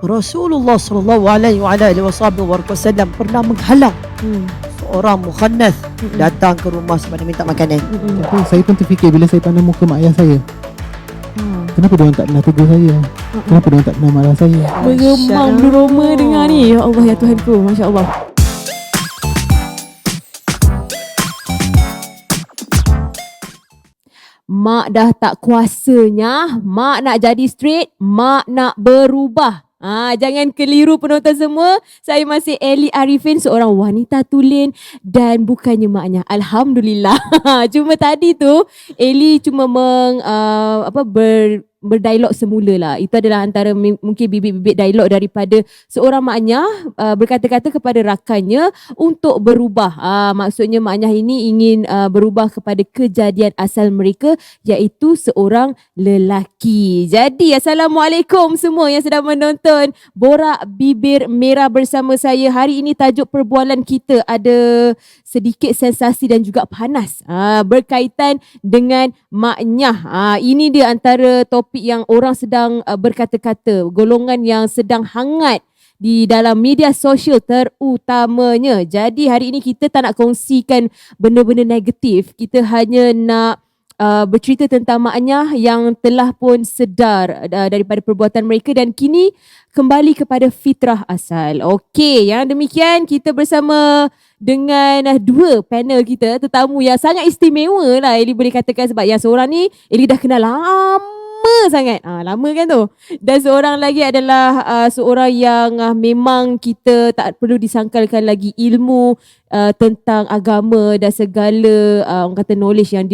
Rasulullah sallallahu alaihi wasallam pernah menghalang seorang mukhannath datang ke rumah sebab minta makanan. Tapi saya pun terfikir bila saya pandang muka mak ayah saya, kenapa diorang tak pernah tegur saya? Kenapa diorang tak pernah marah saya? Meremang bulu roma dengar ni. Ya Allah, ya Tuhanku, Masya Allah. Mak dah tak kuasanya, mak nak jadi straight, mak nak berubah. Jangan keliru penonton semua. Saya masih Ellie Arifin, seorang wanita tulen dan bukannya maknya. Alhamdulillah. Cuma tadi tu Ellie cuma berdialog semula lah. Itu adalah antara mungkin bibit-bibit dialog daripada seorang maknya berkata-kata kepada rakannya untuk berubah. Maksudnya maknya ini ingin berubah kepada kejadian asal mereka, iaitu seorang lelaki. Jadi Assalamualaikum semua yang sedang menonton Borak Bibir Merah bersama saya. Hari ini tajuk perbualan kita ada sedikit sensasi dan juga panas berkaitan dengan maknya. Ini dia antara topik yang orang sedang berkata-kata, golongan yang sedang hangat di dalam media sosial terutamanya. Jadi hari ini kita tak nak kongsikan benda-benda negatif. Kita hanya nak bercerita tentang maknya yang telah pun sedar daripada perbuatan mereka dan kini kembali kepada fitrah asal. Okey, yang demikian kita bersama dengan dua panel kita, tetamu yang sangat istimewa lah Eli boleh katakan, sebab yang seorang ni Eli dah kenal lama sangat. Lama kan tu. Dan seorang lagi adalah seorang yang memang kita tak perlu disangkalkan lagi ilmu tentang agama dan segala orang kata knowledge yang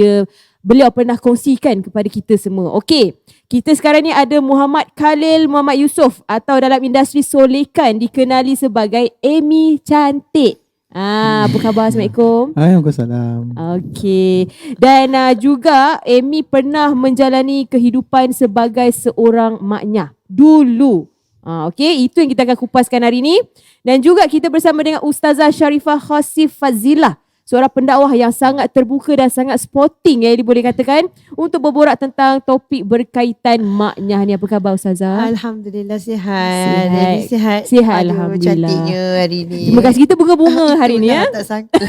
beliau pernah kongsikan kepada kita semua. Okey, kita sekarang ni ada Muhammad Khalil Muhammad Yusof atau dalam industri solekan dikenali sebagai Amy Cantik. Apa khabar? Assalamualaikum. Waalaikumsalam. Okey. Dan juga Amy pernah menjalani kehidupan sebagai seorang maknya dulu. Okey, itu yang kita akan kupaskan hari ini. Dan juga kita bersama dengan Ustazah Sharifah Khasif Fazilah, seorang pendakwah yang sangat terbuka dan sangat sporting ya, boleh katakan, untuk berborak tentang topik berkaitan maknya ni. Apa khabar Ustazah? Alhamdulillah sihat. Sihat. Alhamdulillah. Cantiknya hari ni. Terima kasih, kita bunga-bunga hari ni ya. Tak sangka.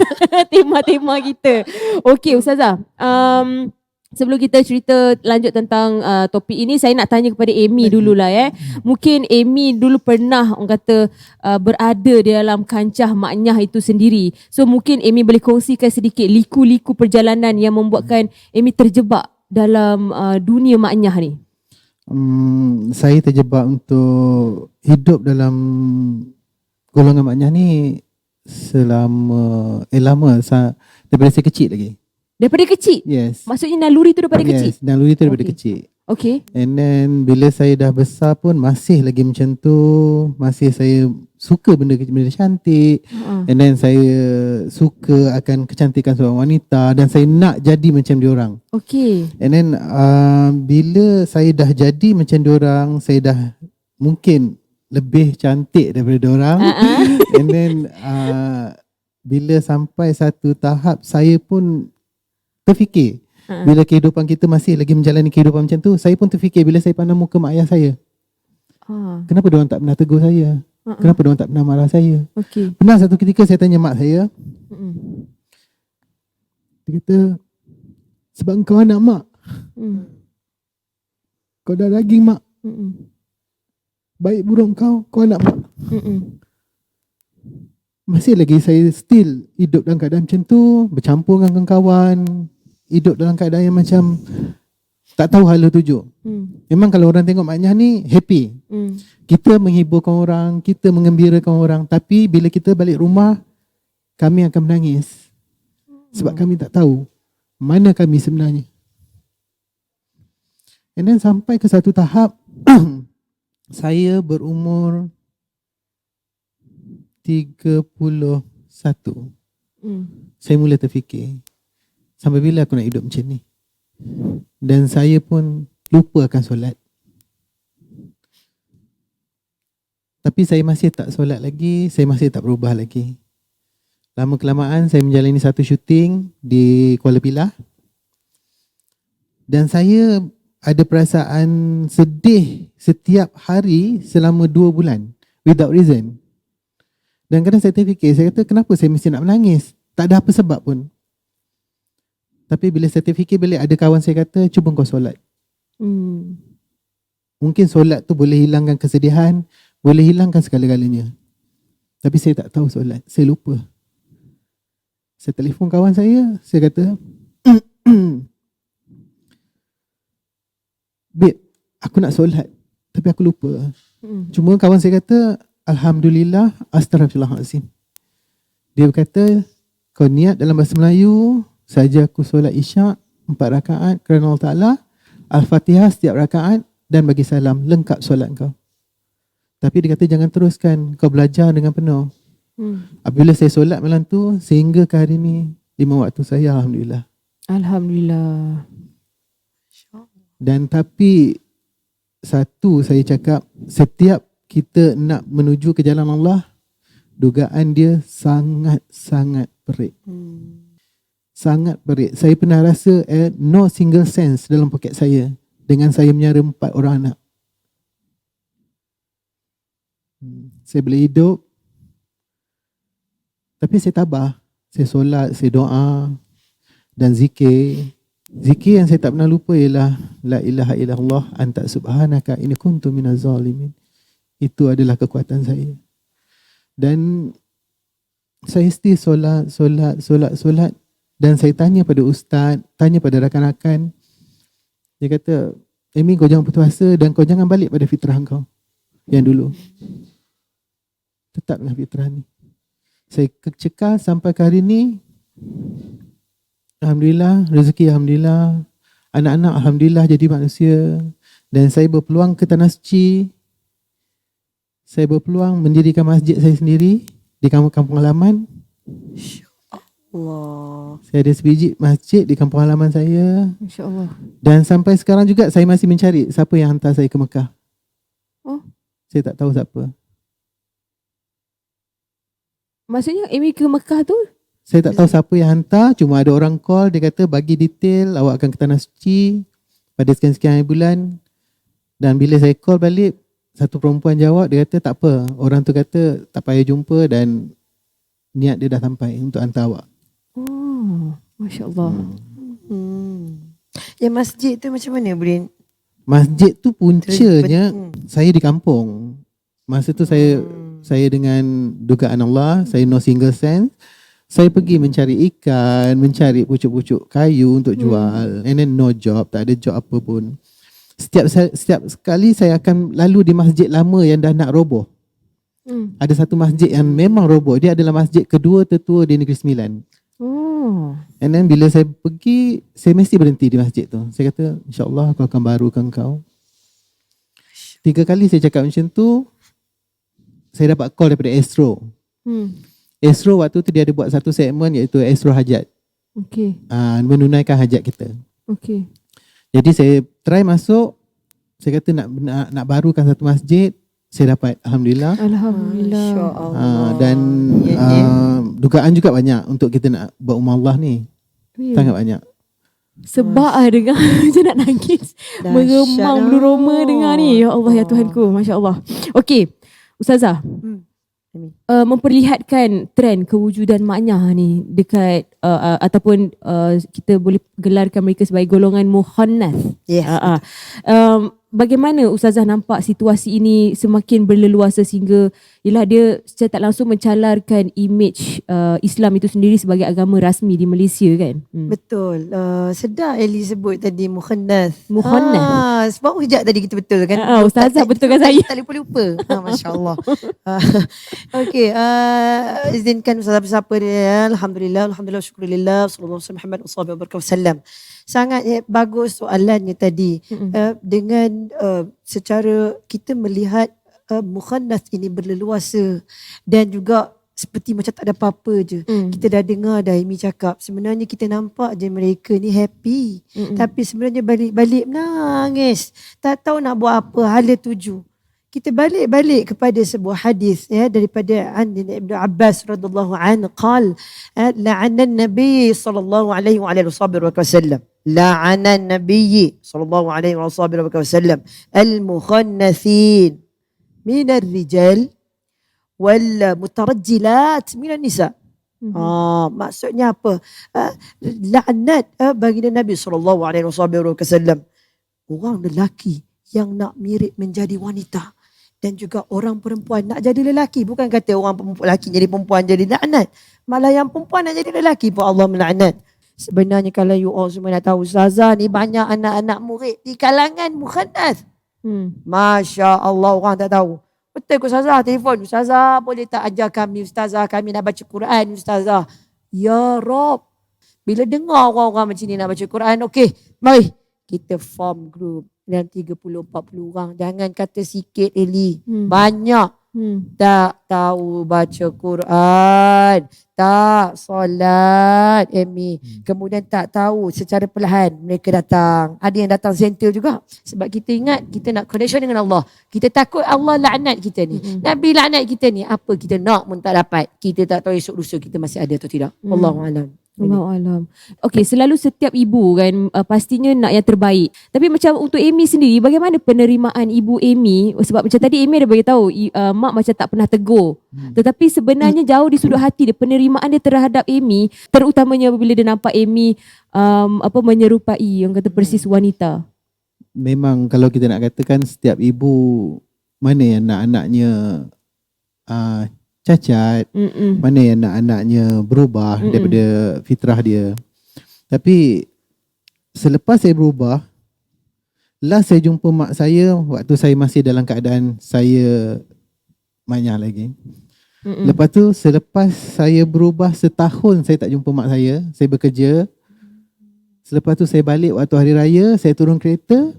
Tema-tema kita. Okey Ustazah, sebelum kita cerita lanjut tentang topik ini, saya nak tanya kepada Amy dululah ya. Mungkin Amy dulu pernah orang kata berada di dalam kancah maknya itu sendiri. So mungkin Amy boleh kongsikan sedikit liku-liku perjalanan yang membuatkan Amy terjebak dalam dunia maknya ni. Saya terjebak untuk hidup dalam golongan maknya ni lama daripada saya kecil lagi. Daripada kecil? Yes. Maksudnya naluri tu daripada kecil? Yes, naluri tu daripada kecil. Okay. And then bila saya dah besar pun masih lagi macam tu. Masih saya suka benda cantik. And then saya suka akan kecantikan seorang wanita. Dan saya nak jadi macam diorang. Okay. And then bila saya dah jadi macam diorang, saya dah mungkin lebih cantik daripada diorang. And then bila sampai satu tahap, saya pun terfikir bila kehidupan kita masih lagi menjalani kehidupan macam tu, saya pun terfikir bila saya pandang muka mak ayah saya, kenapa diorang tak pernah tegur saya? Kenapa diorang tak pernah marah saya? Pernah satu ketika saya tanya mak saya, dia kata, sebab kau anak mak, kau dah daging mak, baik buruk kau anak mak. Masih lagi saya still hidup dalam keadaan macam tu, bercampur dengan kawan, hidup dalam keadaan yang macam tak tahu hala tuju. Memang kalau orang tengok maknya ni happy, kita menghiburkan orang, kita mengembirakan orang. Tapi bila kita balik rumah, kami akan menangis sebab kami tak tahu mana kami sebenarnya. And then sampai ke satu tahap saya berumur 31. Saya mula terfikir, sampai bila aku nak hidup macam ni? Dan saya pun lupa akan solat. Tapi saya masih tak solat lagi, saya masih tak berubah lagi. Lama kelamaan saya menjalani satu syuting di Kuala Pilah. Dan saya ada perasaan sedih setiap hari selama 2 bulan without reason. Dan kadang saya terfikir, saya kata kenapa saya mesti nak menangis? Tak ada apa sebab pun. Tapi bila saya terfikir balik, ada kawan saya kata, cuba kau solat. Mungkin solat tu boleh hilangkan kesedihan, boleh hilangkan segala-galanya. Tapi saya tak tahu solat, saya lupa. Saya telefon kawan saya kata, babe, aku nak solat tapi aku lupa. Cuma kawan saya kata, Alhamdulillah, Astaghfirullahalazim. Dia berkata, kau niat dalam bahasa Melayu, saja aku solat isyak 4 rakaat kerana Allah Ta'ala, Al-Fatihah setiap rakaat dan bagi salam, lengkap solat kau. Tapi dia kata jangan teruskan, kau belajar dengan penuh. Apabila saya solat malam tu, sehingga ke hari ni 5 waktu saya, Alhamdulillah. Alhamdulillah. Dan tapi satu saya cakap, setiap kita nak menuju ke jalan Allah, dugaan dia sangat-sangat perik. Sangat perik. Saya pernah rasa no single cents dalam poket saya dengan saya menyara 4 orang anak. Saya boleh hidup, tapi saya tabah. Saya solat, saya doa dan zikir. Zikir yang saya tak pernah lupa ialah La ilaha illallah anta subhanaka inni kuntu minaz zalimin. Itu adalah kekuatan saya. Dan saya still solat. Dan saya tanya pada ustaz, tanya pada rakan-rakan. Dia kata, Amy, kau jangan putus asa dan kau jangan balik pada fitrah kau yang dulu. Tetap dengan fitrah ni. Saya cekal sampai ke hari ni. Alhamdulillah, rezeki Alhamdulillah. Anak-anak Alhamdulillah jadi manusia. Dan saya berpeluang ke Tanah Suci. Saya berpeluang mendirikan masjid saya sendiri di kampung halaman. Allah. Saya ada sebiji masjid di kampung halaman saya. InsyaAllah. Dan sampai sekarang juga saya masih mencari siapa yang hantar saya ke Mekah. Oh. Saya tak tahu siapa. Maksudnya Amy ke Mekah tu? Saya tak tahu siapa yang hantar. Cuma ada orang call, dia kata bagi detail, awak akan ke Tanah Suci pada sekian-sekian hari bulan. Dan bila saya call balik, satu perempuan jawab, dia kata tak apa. Orang tu kata tak payah jumpa dan niat dia dah sampai untuk hantar awak. Oh, Masya Allah. Yang masjid tu macam mana boleh? Masjid tu puncanya, saya di kampung. Masa tu saya dengan dugaan Allah, saya no single cent. Saya pergi mencari ikan, mencari pucuk-pucuk kayu untuk jual. And then no job, tak ada job apa pun. Setiap sekali saya akan lalu di masjid lama yang dah nak roboh. Ada satu masjid yang memang roboh. Dia adalah masjid kedua tertua di Negeri Sembilan. Oh. And then bila saya pergi, saya mesti berhenti di masjid tu. Saya kata, InsyaAllah aku akan barukan kau. 3 kali saya cakap macam tu, saya dapat call daripada Astro. Astro waktu tu dia ada buat satu segmen iaitu Astro Hajat. Okay. Menunaikan hajat kita. Okay. Jadi saya try masuk, saya kata nak barukan satu masjid, saya dapat, Alhamdulillah. Alhamdulillah. Dan dugaan juga banyak untuk kita nak buat rumah Allah ni. Sangat banyak. Sebab dengar macam nak nangis. Meremang bulu roma dengar ni. Ya Allah, ya Tuhanku. Masya Allah. Okey, Ustazah. Memperlihatkan trend kewujudan maknyah ni dekat ataupun kita boleh gelarkan mereka sebagai golongan muhannath. Yes. Bagaimana Ustazah nampak situasi ini semakin berleluasa sehingga ialah dia secara tak langsung mencalarkan imej Islam itu sendiri sebagai agama rasmi di Malaysia kan? Betul. Sedar Ellie sebut tadi muhannath. Muhannath. Sebab hujat tadi kita betul kan? Ustazah betulkan saya. Tak lupa-lupa. Masya Allah. Okey. Izinkan Ustazah bersapa dia. Alhamdulillah. Syukurillah. Sallallahu alaihi wasallam. Sangat bagus soalannya tadi. Dengan secara kita melihat muhannath ini berleluasa dan juga seperti macam tak ada apa-apa je. Kita dah dengar dah Amy cakap, sebenarnya kita nampak je mereka ni happy. Tapi sebenarnya balik-balik menangis. Tak tahu nak buat apa, hala tuju. Kita balik kepada sebuah hadis daripada Ibnu Abbas radhiyallahu anhu qal la'anna an-nabiy sallallahu alaihi wasallam la'anan nabiyyi sallallahu alaihi wasallam al-mukhannathin minar rijal wal mutarajjilat minan nisa. Maksudnya apa? Laknat baginda Nabi sallallahu alaihi wasallam orang lelaki yang nak mirip menjadi wanita dan juga orang perempuan nak jadi lelaki. Bukan kata orang lelaki jadi perempuan jadi laknat, malah yang perempuan nak jadi lelaki pun Allah melaknat. Sebenarnya kalau you all semua nak tahu, ustazah ni banyak anak-anak murid di kalangan mukhannath. Masya Allah, orang tak tahu. Betul ke ustazah? Telefon, ustazah boleh tak ajar kami, ustazah kami nak baca Quran, ustazah. Ya Rob, bila dengar orang-orang macam ni nak baca Quran, okey, mari kita form group dalam 30-40 orang. Jangan kata sikit Eli, banyak. Tak tahu baca Quran, tak solat Amy, kemudian tak tahu secara perlahan mereka datang. Ada yang datang center juga. Sebab kita ingat kita nak connection dengan Allah. Kita takut Allah laknat kita ni. Nabi laknat kita ni, apa kita nak pun tak dapat. Kita tak tahu esok lusa kita masih ada atau tidak. Wallahualam. Allahualam. Okey, selalu setiap ibu kan pastinya nak yang terbaik. Tapi macam untuk Amy sendiri, bagaimana penerimaan ibu Amy? Sebab macam tadi Amy dah beritahu mak macam tak pernah tegur. Tetapi sebenarnya jauh di sudut hati dia, penerimaan dia terhadap Amy, terutamanya apabila dia nampak Amy menyerupai yang kata persis wanita. Memang kalau kita nak katakan setiap ibu mana yang nak anaknya cacat, mana yang nak anaknya berubah daripada fitrah dia. Tapi selepas saya berubah, last saya jumpa mak saya waktu saya masih dalam keadaan saya manyah lagi. Lepas tu selepas saya berubah setahun saya tak jumpa mak saya bekerja. Selepas tu saya balik waktu hari raya, saya turun kereta,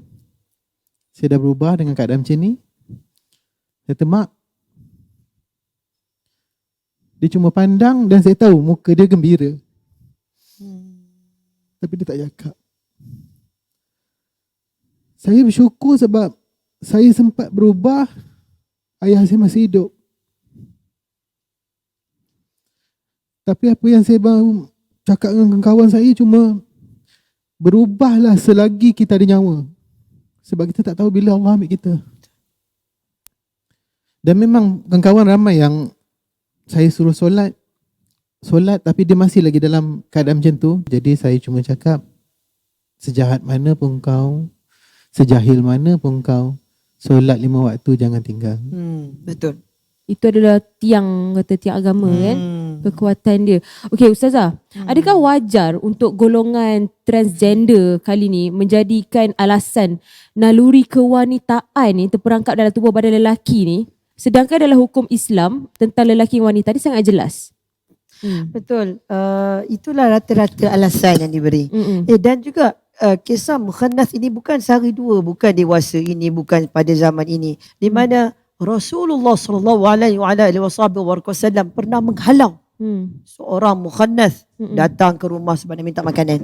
saya dah berubah dengan keadaan macam ni. Saya kata, mak, dia cuma pandang dan saya tahu muka dia gembira. Tapi dia tak cakap. Saya bersyukur sebab saya sempat berubah, ayah saya masih hidup. Tapi apa yang saya baru cakap dengan kawan saya cuma berubahlah selagi kita ada nyawa. Sebab kita tak tahu bila Allah ambil kita. Dan memang kawan-kawan ramai yang saya suruh solat tapi dia masih lagi dalam keadaan macam tu. Jadi saya cuma cakap, sejahat mana pun kau, sejahil mana pun kau, solat 5 waktu jangan tinggal. Betul. Itu adalah tiang agama kan, kekuatan dia. Okey ustazah, adakah wajar untuk golongan transgender kali ni menjadikan alasan naluri kewanitaan ni terperangkap dalam tubuh badan lelaki ni, sedangkan dalam hukum Islam tentang lelaki dan wanita ni sangat jelas? Betul. Itulah rata-rata alasan yang diberi. Dan juga kisah mukhannath ini bukan sehari dua, bukan dewasa ini, bukan pada zaman ini, di mana Rasulullah sallallahu alaihi wasallam pernah menghalau seorang mukhannath datang ke rumah sebab nak minta makanan.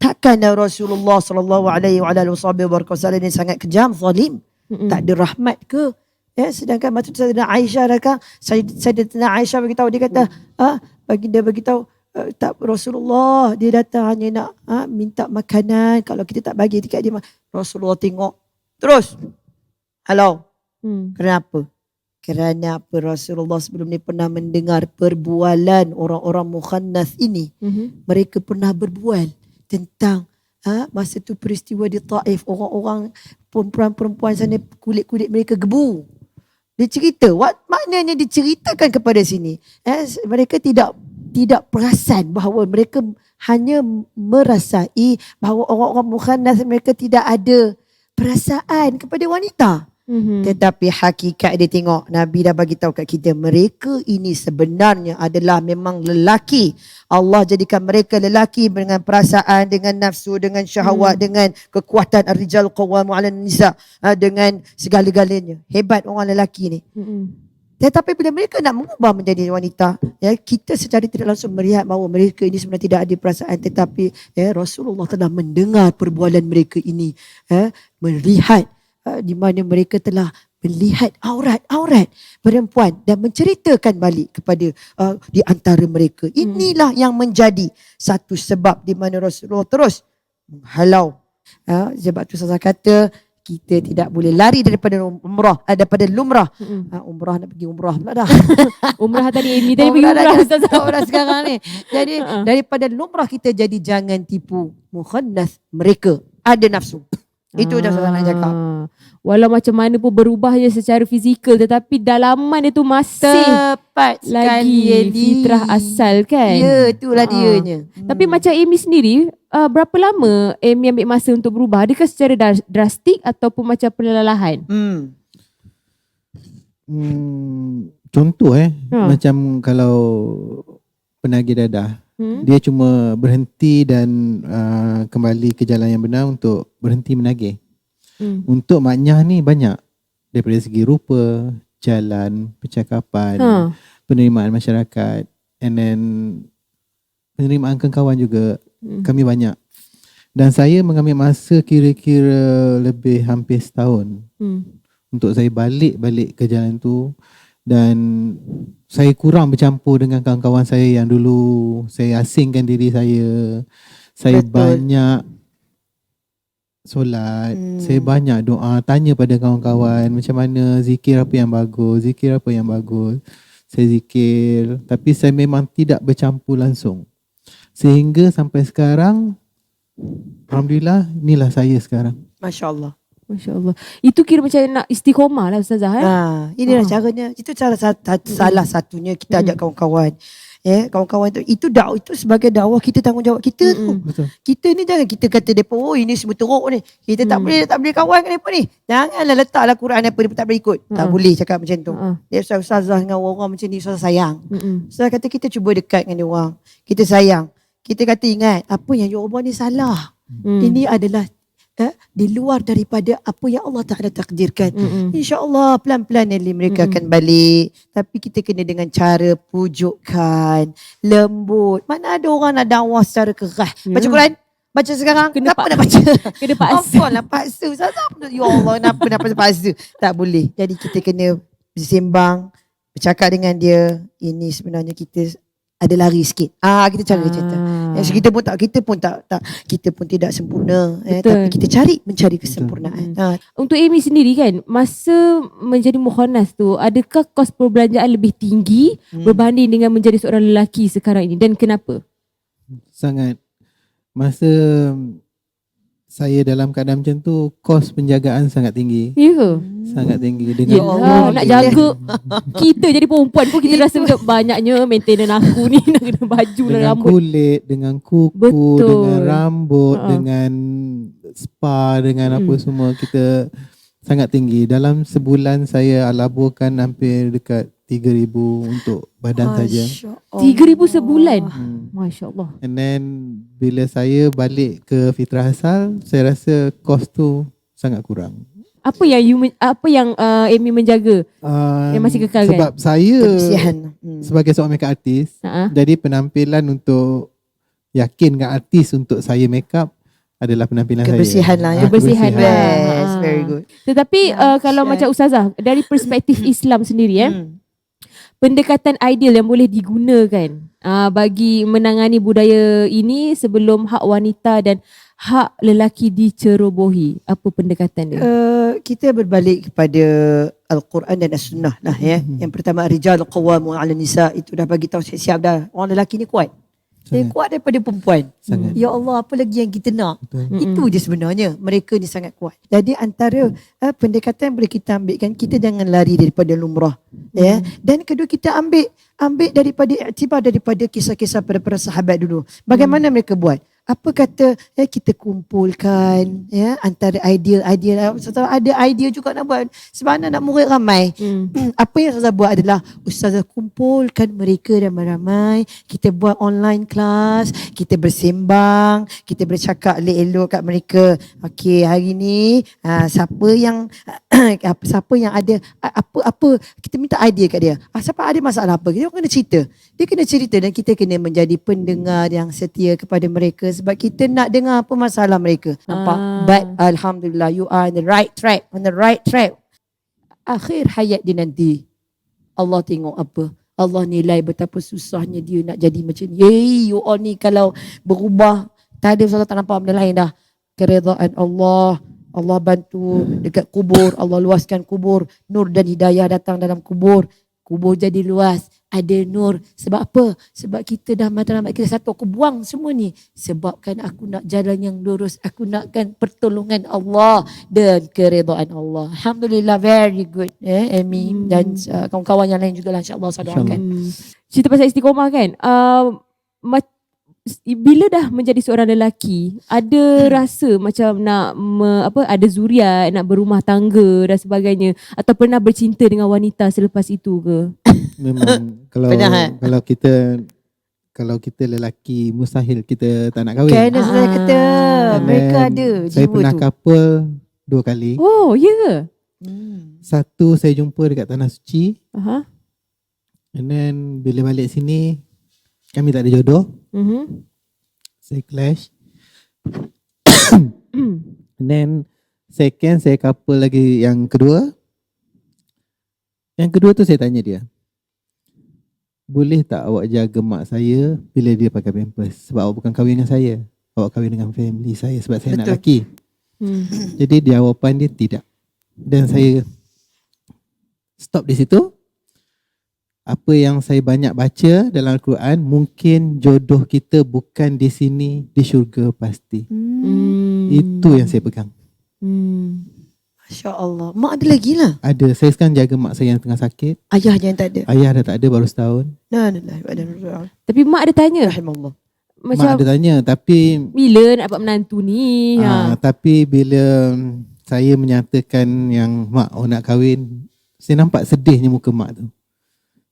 Takkan Rasulullah sallallahu alaihi wasallam ini sangat kejam, zalim, tak ada rahmat ke? Sedangkan maksud Sayyidatina Aisyah Sayyidatina Aisyah beritahu, dia kata baginda beritahu, tak, Rasulullah dia datang hanya nak minta makanan, kalau kita tak bagi dekat dia, Rasulullah tengok terus halau. Kenapa? Kerana apa? Rasulullah sebelum ni pernah mendengar perbualan orang-orang mukhannath ini. Mereka pernah berbual tentang masa tu peristiwa di Taif, orang-orang perempuan-perempuan sana kulit-kulit mereka gebu. Dia cerita, maknanya diceritakan kepada sini. Mereka tidak perasan bahawa mereka hanya merasai bahawa orang-orang mukhannath mereka tidak ada perasaan kepada wanita. Tetapi hakikat dia tengok, Nabi dah bagi tahu kat kita, mereka ini sebenarnya adalah memang lelaki. Allah jadikan mereka lelaki dengan perasaan, dengan nafsu, dengan syahwat, dengan kekuatan ar-rijal qawwamu 'alan nisa, dengan segala-galanya. Hebat orang lelaki ni. Tetapi bila mereka nak mengubah menjadi wanita, kita secara tidak langsung melihat bahawa mereka ini sebenarnya tidak ada perasaan. Tetapi Rasulullah telah mendengar perbualan mereka ini, melihat di mana mereka telah melihat aurat-aurat perempuan dan menceritakan balik kepada di antara mereka. Inilah yang menjadi satu sebab di mana Rasulullah terus menghalau. Sebab tu Ustazah kata kita tidak boleh lari daripada umrah, daripada lumrah. Umrah nak pergi umrah pula dah. Umrah tadi Amy tadi pergi Umrah dah umrah kan, Ustazah. umrah sekarang ni. Jadi daripada lumrah kita jadi jangan tipu mukhannas mereka. Ada nafsu. Itu dah Ustazah nak cakap. Walau macam mana pun berubah je secara fizikal, tetapi dalaman dia tu masih Tepat sekali lagi Eli. fitrah asal kan. Ya, itulah dianya. Tapi macam Amy sendiri, berapa lama Amy ambil masa untuk berubah? Adakah secara drastik ataupun macam perlahan-lahan? Contoh macam kalau penagih dadah, dia cuma berhenti dan kembali ke jalan yang benar untuk berhenti menagih. Untuk maknyah ni banyak, daripada segi rupa, jalan, percakapan, penerimaan masyarakat, and then penerimaan kawan juga. Kami banyak. Dan saya mengambil masa kira-kira lebih hampir setahun untuk saya balik ke jalan tu. Dan saya kurang bercampur dengan kawan-kawan saya yang dulu saya asingkan diri saya. Saya banyak solat, saya banyak doa, tanya pada kawan-kawan macam mana zikir apa yang bagus, saya zikir, tapi saya memang tidak bercampur langsung. Sehingga sampai sekarang, alhamdulillah, inilah saya sekarang. Masya Allah. Masya Allah. Itu kira macam nak istiqomah lah Ustazah. Inilah caranya. Itu salah satunya kita ajak kawan-kawan. Kawan-kawan itu sebagai dakwah, kita tanggungjawab kita tu. Betul. Kita ni jangan kita kata depa ini semua teruk ni. Kita tak boleh kawan dengan depa ni. Janganlah letaklah Quran apa depa tak boleh ikut. Tak boleh cakap macam tu. Dia ustazah dengan orang macam ni, ustazah sayang. Ustazah kata kita cuba dekat dengan dia orang. Kita sayang. Kita kata ingat apa yang you buat ni salah. Ini adalah di luar daripada apa yang Allah Ta'ala takdirkan. InsyaAllah pelan-pelan mereka akan balik. Tapi kita kena dengan cara pujukkan, lembut. Mana ada orang nak dakwah secara keras. Baca Quran, baca sekarang, kenapa nak baca? Kena paksa. Apa nak paksa? Ya Allah, kenapa nak paksa? Tak boleh. Jadi kita kena bersembang, bercakap dengan dia. Ini sebenarnya kita ada lari sikit. Kita cara cerita. Kita pun tidak sempurna. Tapi kita mencari kesempurnaan. Untuk Amy sendiri kan, masa menjadi mukhannas tu, adakah kos perbelanjaan lebih tinggi berbanding dengan menjadi seorang lelaki sekarang ini, dan kenapa? Sangat. Masa saya dalam keadaan macam tu, kos penjagaan sangat tinggi. Ya ke? Sangat tinggi. Yelah, nak jaga kita jadi perempuan pun kita rasa macam banyaknya maintenance aku ni, nak kena baju lah, dengan rambut. kulit, dengan kuku, Betul. dengan rambut, dengan spa, dengan apa semua, kita sangat tinggi. Dalam sebulan saya laburkan hampir dekat 3,000 untuk badan saja. 3,000 sebulan. Masya Allah. And then bila saya balik ke fitrah asal, saya rasa kos tu sangat kurang. Apa yang Amy menjaga yang masih kekal kan? Sebab saya Kebersihan. sebagai seorang makeup artist, jadi penampilan untuk yakinkan artis untuk saya makeup adalah penampilan Kebersihan saya. lah ya. Kebersihan lah. Yes, very good. Tetapi kalau macam Ustazah, dari perspektif Islam sendiri pendekatan ideal yang boleh digunakan bagi menangani budaya ini sebelum hak wanita dan hak lelaki dicerobohi, apa pendekatan dia? Kita berbalik kepada Al-Quran dan As-Sunnah lah ya. Yang pertama, Rijal Qawwamun 'ala Nisa, itu dah bagi tahu siap-siap dah. Orang lelaki ni kuat. Dia kuat daripada perempuan. Ya Allah, apa lagi yang kita nak? Itu je sebenarnya. Mereka ni sangat kuat. Jadi antara pendekatan yang boleh kita ambil kan, kita jangan lari daripada lumrah. Ya. Dan kedua, kita ambil daripada iktibar daripada kisah-kisah para sahabat dulu. Bagaimana mereka buat? Apa kata kita kumpulkan antara idea. Ustazah ada idea juga nak buat. Sebab nak murid ramai. Apa yang Ustazah buat adalah Ustazah kumpulkan mereka ramai-ramai. Kita buat online class. Kita bersembang. Kita bercakap elok-elok kat mereka. Okey, hari ni siapa yang ada apa kita minta idea kat dia. Siapa ada masalah apa? Dia kena cerita. Dia kena cerita dan kita kena menjadi pendengar yang setia kepada mereka. Sebab kita nak dengar apa masalah mereka. Nampak? But Alhamdulillah, you are on the right track. Akhir hayat dia nanti, Allah tengok apa? Allah nilai betapa susahnya dia nak jadi macam ni. You all ni kalau berubah Tak ada Ustazah tak nampak benda lain dah. Keredaan Allah, Allah bantu dekat kubur, Allah luaskan kubur, nur dan hidayah datang dalam kubur. Kubur jadi luas, ada nur. Sebab apa? Sebab kita dah matlamat kita satu. Aku buang semua ni. Sebabkan aku nak jalan yang lurus. Aku nakkan pertolongan Allah dan keredaan Allah. Alhamdulillah, very good. Amy dan kawan-kawan yang lain juga lah, insyaAllah saya doakan. Cerita pasal istiqomah kan. Bila dah menjadi seorang lelaki, ada rasa macam nak ada zuriat, nak berumah tangga dan sebagainya, atau pernah bercinta dengan wanita selepas itu ke? Memang kalau kita lelaki mustahil kita tak nak kahwin. Kan saya kata mereka ada Saya jiwa pernah tu. couple 2 kali. Oh, ya ke? Satu saya jumpa dekat Tanah Suci, Aha. and then bila balik sini kami tak ada jodoh. Saya clash. And then second saya couple lagi yang kedua. Yang kedua tu saya tanya dia, boleh tak awak jaga mak saya bila dia pakai pampers? Sebab awak bukan kahwin dengan saya, awak kahwin dengan family saya, sebab saya nak lelaki. Jadi jawapan dia tidak. Dan saya stop di situ. Apa yang saya banyak baca dalam Al-Quran, mungkin jodoh kita bukan di sini, di syurga pasti. Itu yang saya pegang. Masya Allah. Mak ada lagi lah. Ada. Saya sekarang jaga mak saya yang tengah sakit. Ayahnya yang tak ada. Ayah dah tak ada baru setahun. Tapi mak ada tanya Rahimahullah. Mak macam ada tanya, tapi bila nak dapat menantu ni? tapi bila saya menyatakan yang mak nak kahwin, saya nampak sedihnya muka mak tu.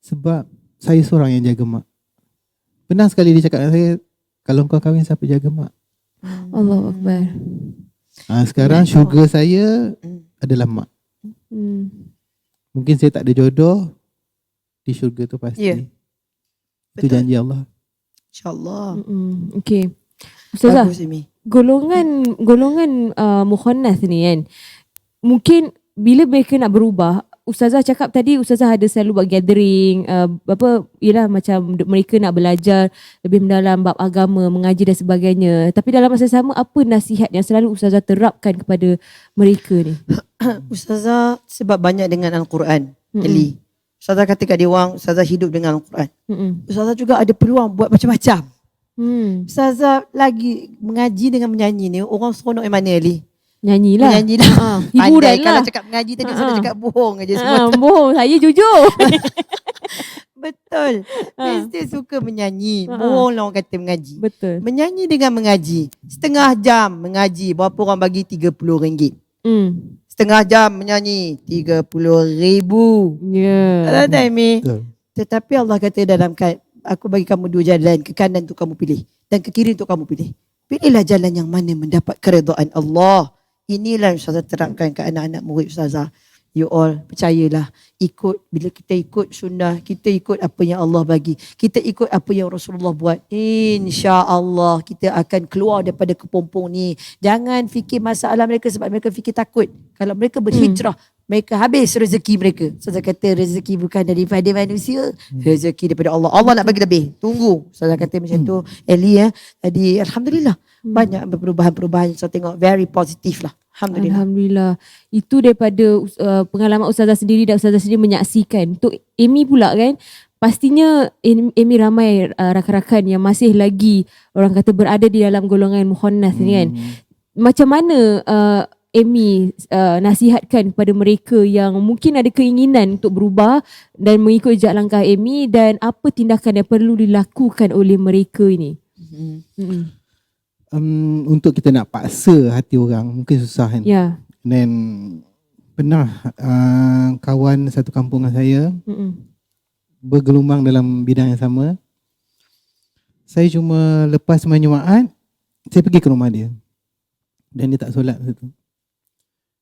Sebab saya seorang yang jaga mak. Pernah sekali dia cakap dengan saya, kalau kau kahwin siapa jaga mak? Allahu Akbar. Sekarang syurga saya adalah mak. Mungkin saya tak ada jodoh, di syurga tu pasti. Ya. Itu janji Allah. InsyaAllah. Okay. Ustazah, Bagus Amy. golongan mukhannas ni kan, mungkin bila mereka nak berubah, Ustazah cakap tadi Ustazah ada selalu buat gathering, ialah macam mereka nak belajar lebih mendalam bab agama, mengaji dan sebagainya. Tapi dalam masa sama, apa nasihat yang selalu Ustazah terapkan kepada mereka ni? Ustazah sebab banyak dengan Al-Quran. Eli. Ustazah kata kat dia orang, Ustazah hidup dengan Al-Quran. Ustazah juga ada peluang buat macam-macam. Ustazah lagi mengaji dengan menyanyi ni, orang seronok yang mana Eli? Nyanyilah. Menyanyilah. Hiburan Pandai. lah. Kalau cakap mengaji tadi Ustazah cakap bohong aja semua. Bohong, saya jujur. Betul. Mesti suka menyanyi. Bohong lah orang kata mengaji. Betul. Menyanyi dengan mengaji. Setengah jam mengaji. Berapa orang bagi RM30? Setengah jam menyanyi RM30,000. Ya. Tak Amy. Betul. Tetapi Allah kata dalam aku bagi kamu 2 jalan. Ke kanan tu kamu pilih. Dan ke kiri tu kamu pilih. Pilihlah jalan yang mana mendapat keredaan Allah. Inilah yang Ustazah terapkan ke anak-anak murid Ustazah. You all percayalah. Bila kita ikut sunnah, kita ikut apa yang Allah bagi. Kita ikut apa yang Rasulullah buat. InsyaAllah kita akan keluar daripada kepompong ni. Jangan fikir masalah mereka sebab mereka fikir takut. Kalau mereka berhijrah, mereka habis rezeki mereka. Ustazah kata rezeki bukan daripada manusia, rezeki daripada Allah. Allah nak bagi lebih. Tunggu. Ustazah kata macam tu. Eli Jadi Alhamdulillah. Banyak perubahan-perubahan yang saya tengok. Very positif lah. Alhamdulillah. Itu daripada pengalaman Ustazah sendiri dan Ustazah sendiri menyaksikan. Untuk Amy pula kan, pastinya Amy ramai rakan-rakan yang masih lagi orang kata berada di dalam golongan mukhannas ni kan. Macam mana Amy nasihatkan kepada mereka yang mungkin ada keinginan untuk berubah dan mengikut jejak langkah Amy, dan apa tindakan yang perlu dilakukan oleh mereka ini? Untuk kita nak paksa hati orang mungkin susah kan. Ya. Dan pernah kawan satu kampung dengan saya bergelumang dalam bidang yang sama. Saya cuma lepas sembahyang Jumaat, saya pergi ke rumah dia. Dan dia tak solat masa tu.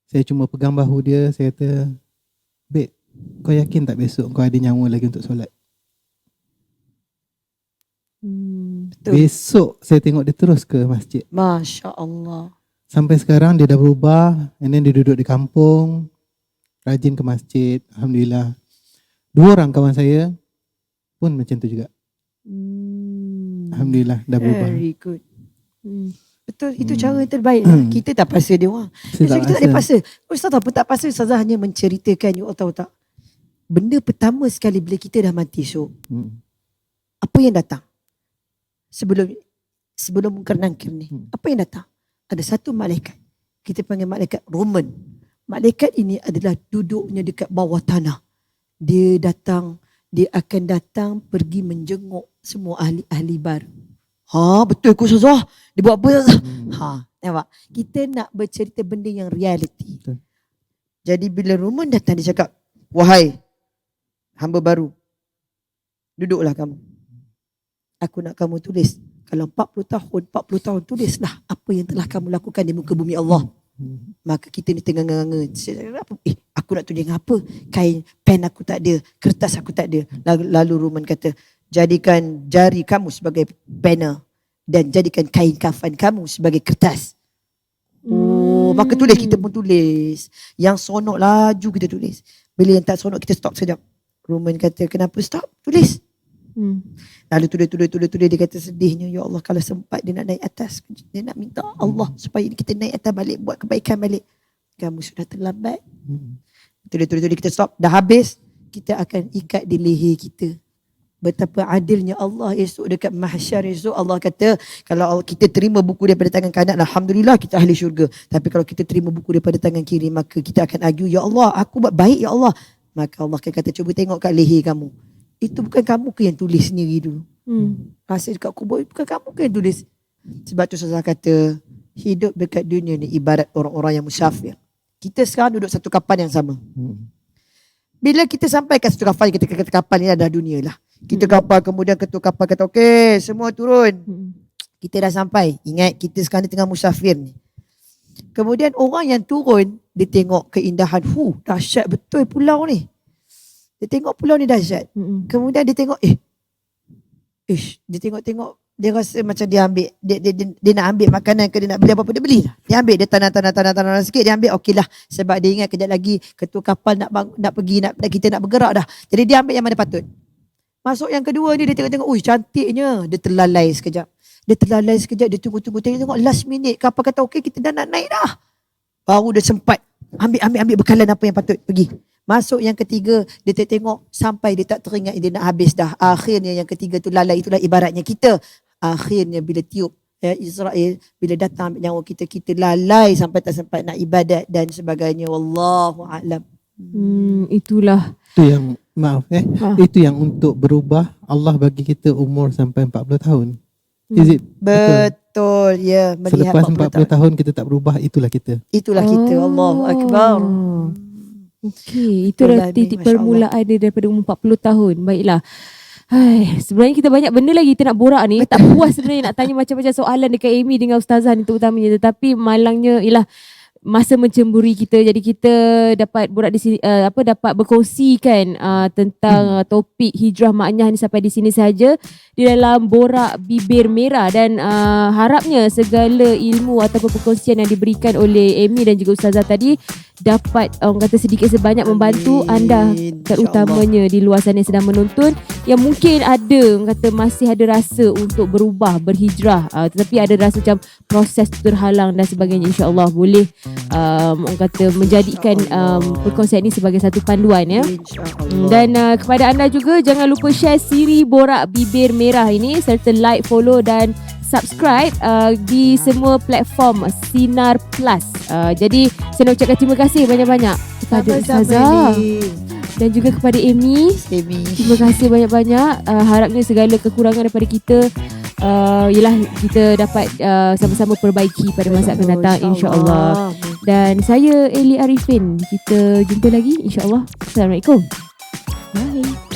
Saya cuma pegang bahu dia, saya kata, "Babe, kau yakin tak besok kau ada nyawa lagi untuk solat?" Betul. Besok saya tengok dia terus ke masjid. Masya Allah. Sampai sekarang dia dah berubah. And then dia duduk di kampung, rajin ke masjid. Alhamdulillah. 2 orang kawan saya pun macam tu juga. Alhamdulillah dah berubah. Very good. Betul, itu cara yang terbaik lah. Kita tak paksa dia orang. Kita tak boleh paksa. Ustazah pun tak paksa, Ustazah hanya menceritakan, you all tahu tak? Benda pertama sekali bila kita dah mati esok, apa yang datang? Sebelum Munkar Nakir ni, apa yang datang? Ada satu malaikat. Kita panggil malaikat Roman. Malaikat ini adalah duduknya dekat bawah tanah. Dia akan datang pergi menjenguk semua ahli-ahli baru. Betul ke Ustazah? Dia buat apa Ustazah? Nampak? Kita nak bercerita benda yang reality. Betul. Jadi bila Roman datang, dia cakap, wahai hamba baru, duduklah kamu. Aku nak kamu tulis. Kalau 40 tahun tulislah apa yang telah kamu lakukan di muka bumi Allah. Maka kita ni tengah-nganga. Aku nak tulis apa? Kain, pen aku tak ada, kertas aku tak ada. Lalu Roman kata, jadikan jari kamu sebagai pena dan jadikan kain kafan kamu sebagai kertas. Maka tulis, kita pun tulis. Yang sonok laju kita tulis. Bila yang tak sonok kita stop sekejap. Roman kata, kenapa stop? Tulis. Lalu tulis. Dia kata sedihnya, ya Allah, kalau sempat dia nak naik atas, dia nak minta Allah supaya kita naik atas balik, buat kebaikan balik. Kamu sudah terlambat. Tulis, kita stop. Dah habis, kita akan ikat di leher kita. Betapa adilnya Allah esok dekat mahsyar esok. Allah kata, kalau kita terima buku daripada tangan kanan, alhamdulillah kita ahli syurga. Tapi kalau kita terima buku daripada tangan kiri, maka kita akan argue, ya Allah, aku buat baik ya Allah. Maka Allah akan kata, cuba tengok kat leher kamu. Itu bukan kamu ke yang tulis sendiri dulu? Hasil dekat kubur, bukan kamu ke yang tulis? Sebab tu Ustazah kata, hidup dekat dunia ni ibarat orang-orang yang musafir. Kita sekarang duduk satu kapal yang sama. Bila kita sampai kat satu kapal, kita kata kapal ni dah dunia lah. Kita kapal, kemudian ketua kapal kata, okey, semua turun. Kita dah sampai. Ingat, kita sekarang ni tengah musafir ni. Kemudian orang yang turun, dia tengok keindahan. Dahsyat betul pulau ni. Dia tengok pulau ni dahsyat. Kemudian dia tengok, dia tengok-tengok, dia rasa macam dia ambil, dia nak ambil makanan ke dia nak beli apa-apa, dia beli. Dia ambil, dia tanah sikit, dia ambil, okey lah. Sebab dia ingat kejap lagi ketua kapal nak pergi, kita nak bergerak dah. Jadi dia ambil yang mana patut. Masuk yang kedua ni, dia tengok-tengok, cantiknya. Dia terlalai sekejap. Dia tunggu-tunggu, tengok last minute kapal kata, okey, kita dah nak naik dah. Baru dia sempat ambil bekalan apa yang patut pergi. Masuk yang ketiga, dia tengok sampai dia tak teringat dia nak habis dah. Akhirnya yang ketiga tu lalai. Itulah ibaratnya kita. Akhirnya bila tiup Israel, bila datang ambil nyawa kita lalai sampai tak sempat nak ibadat dan sebagainya. Wallahu a'lam. Itulah. Itu yang, itu yang untuk berubah, Allah bagi kita umur sampai 40 tahun. Is it? Betul. Ya, melihat selepas 40 tahun kita tak berubah, itulah kita. Allahu Akbar. Okey, itu dah titik permulaan dia daripada umur 40 tahun. Baiklah. Sebenarnya kita banyak benda lagi kita nak borak ni. Tak puas sebenarnya nak tanya macam-macam soalan dekat Amy dengan Ustazah ni terutamanya. Tetapi malangnya ialah masa mencemburi kita. Jadi kita dapat borak di sini, dapat berkongsikan tentang topik hijrah maknyah ni sampai di sini saja di dalam Borak Bibir Merah, dan harapnya segala ilmu ataupun perkongsian yang diberikan oleh Amy dan juga Ustazah tadi dapat orang kata sedikit sebanyak membantu anda, terutamanya di luar sana yang sedang menonton, yang mungkin ada orang kata masih ada rasa untuk berubah, berhijrah, tetapi ada rasa macam proses terhalang dan sebagainya. InsyaAllah boleh orang kata menjadikan perkongsian ini sebagai satu panduan ya. Dan kepada anda juga, jangan lupa share siri Borak Bibir Merah ini serta like, follow dan subscribe di semua platform Sinar Plus. Jadi saya nak ucapkan terima kasih banyak-banyak kepada Ustazah dan juga kepada Amy. Terima kasih banyak-banyak. Harapnya segala kekurangan daripada kita ialah kita dapat sama-sama perbaiki pada masa akan datang, insya-Allah. Dan saya Eli Arifin. Kita jumpa lagi insya-Allah. Assalamualaikum. Bye.